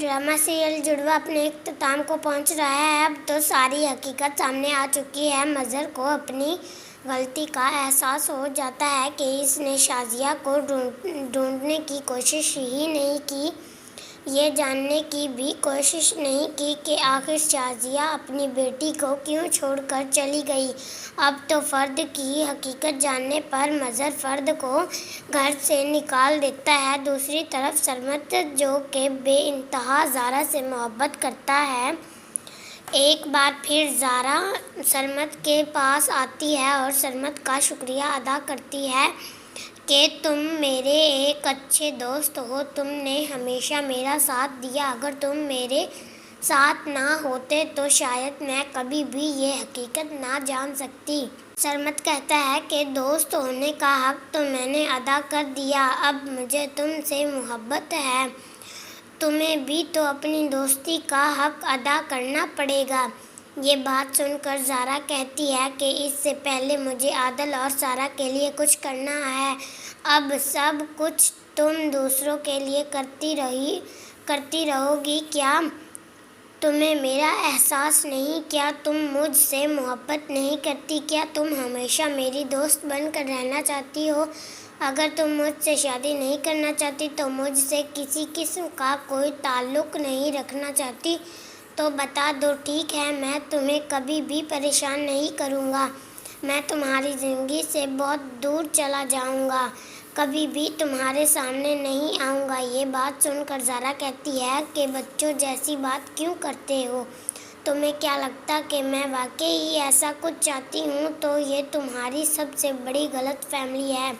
Drama serial जुड़वा अपने इख्तिताम को पहुंच रहा है। अब तो सारी हकीकत सामने आ चुकी है। मज़हर को अपनी गलती का एहसास हो जाता है कि इसने शाज़िया को ढूंढने की कोशिश ही नहीं की, ये जानने की भी कोशिश नहीं की कि आखिर शाज़िया अपनी बेटी को क्यों छोड़कर चली गई। अब तो फ़र्द की हकीकत जानने पर मज़हर फ़र्द को घर से निकाल देता है। दूसरी तरफ सरमत, जो कि बेइंतहा ज़ारा से मोहब्बत करता है, एक बार फिर ज़ारा सरमत के पास आती है और सरमत का शुक्रिया अदा करती है कि तुम मेरे एक अच्छे दोस्त हो, तुमने हमेशा मेरा साथ दिया। अगर तुम मेरे साथ ना होते तो शायद मैं कभी भी ये हकीकत ना जान सकती। सरमत कहता है कि दोस्त होने का हक तो मैंने अदा कर दिया, अब मुझे तुमसे मोहब्बत है, तुम्हें भी तो अपनी दोस्ती का हक अदा करना पड़ेगा। ये बात सुनकर ज़ारा कहती है कि इससे पहले मुझे आदिल और सारा के लिए कुछ करना है। अब सब कुछ तुम दूसरों के लिए करती रहोगी क्या? तुम्हें मेरा एहसास नहीं? क्या तुम मुझसे मोहब्बत नहीं करती? क्या तुम हमेशा मेरी दोस्त बनकर रहना चाहती हो? अगर तुम मुझसे शादी नहीं करना चाहती, तो मुझसे किसी किस्म का कोई ताल्लुक़ नहीं रखना चाहती, तो बता दो, ठीक है? मैं तुम्हें कभी भी परेशान नहीं करूँगा। मैं तुम्हारी ज़िंदगी से बहुत दूर चला जाऊँगा, कभी भी तुम्हारे सामने नहीं आऊँगा। ये बात सुनकर ज़ारा कहती है कि बच्चों जैसी बात क्यों करते हो? तुम्हें क्या लगता कि मैं वाकई ही ऐसा कुछ चाहती हूँ? तो ये तुम्हारी सबसे बड़ी गलतफहमी है।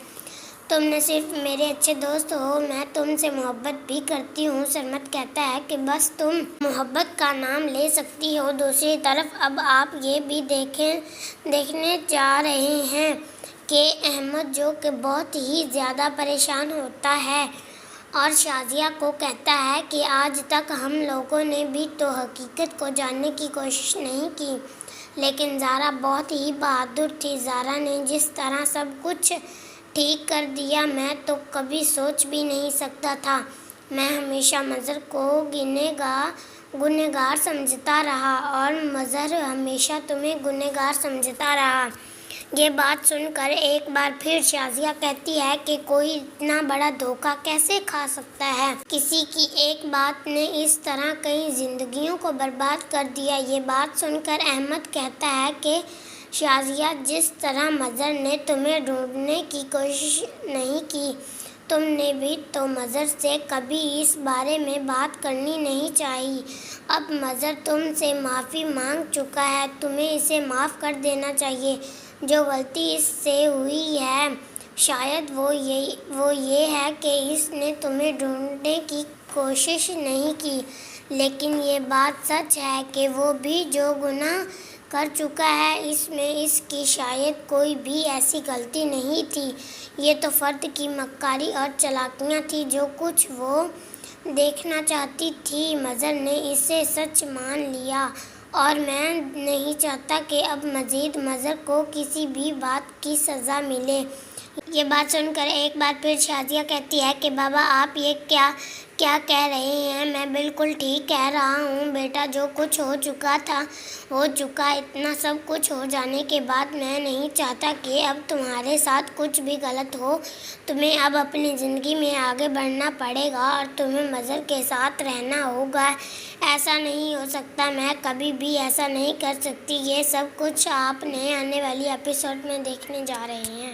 तुम न सिर्फ मेरे अच्छे दोस्त हो, मैं तुमसे मोहब्बत भी करती हूँ। सरमत कहता है कि बस तुम मोहब्बत का नाम ले सकती हो। दूसरी तरफ अब आप ये भी देखने जा रहे हैं कि अहमद, जो कि बहुत ही ज़्यादा परेशान होता है और शाज़िया को कहता है कि आज तक हम लोगों ने भी तो हकीकत को जानने की कोशिश नहीं की, लेकिन ज़ारा बहुत ही बहादुर थी। ज़ारा ने जिस तरह सब कुछ ठीक कर दिया, मैं तो कभी सोच भी नहीं सकता था। मैं हमेशा मज़हर को गुनहगार समझता रहा और मज़हर हमेशा तुम्हें गुनहगार समझता रहा। ये बात सुनकर एक बार फिर शाज़िया कहती है कि कोई इतना बड़ा धोखा कैसे खा सकता है? किसी की एक बात ने इस तरह कई जिंदगियों को बर्बाद कर दिया। ये बात सुनकर अहमद कहता है कि शाज़िया, जिस तरह मज़हर ने तुम्हें ढूंढने की कोशिश नहीं की, तुमने भी तो मज़हर से कभी इस बारे में बात करनी नहीं चाहिए। अब मज़हर तुमसे माफ़ी मांग चुका है, तुम्हें इसे माफ़ कर देना चाहिए। जो गलती इससे हुई है, शायद वो ये है कि इसने तुम्हें ढूंढने की कोशिश नहीं की, लेकिन ये बात सच है कि वो भी जो गुनाह कर चुका है, इसमें इसकी शायद कोई भी ऐसी गलती नहीं थी। ये तो फ़र्द की मक्कारी और चालाकियाँ थी, जो कुछ वो देखना चाहती थी। मज़हर ने इसे सच मान लिया और मैं नहीं चाहता कि अब मज़ीद मज़हर को किसी भी बात की सज़ा मिले। ये बात सुनकर एक बार फिर शाज़िया कहती है कि बाबा, आप ये क्या कह रहे हैं? मैं बिल्कुल ठीक कह रहा हूँ बेटा, जो कुछ हो चुका था हो चुका। इतना सब कुछ हो जाने के बाद मैं नहीं चाहता कि अब तुम्हारे साथ कुछ भी गलत हो। तुम्हें अब अपनी ज़िंदगी में आगे बढ़ना पड़ेगा और तुम्हें मज़हर के साथ रहना होगा। ऐसा नहीं हो सकता, मैं कभी भी ऐसा नहीं कर सकती। ये सब कुछ आपने आने वाली एपिसोड में देखने जा रहे हैं।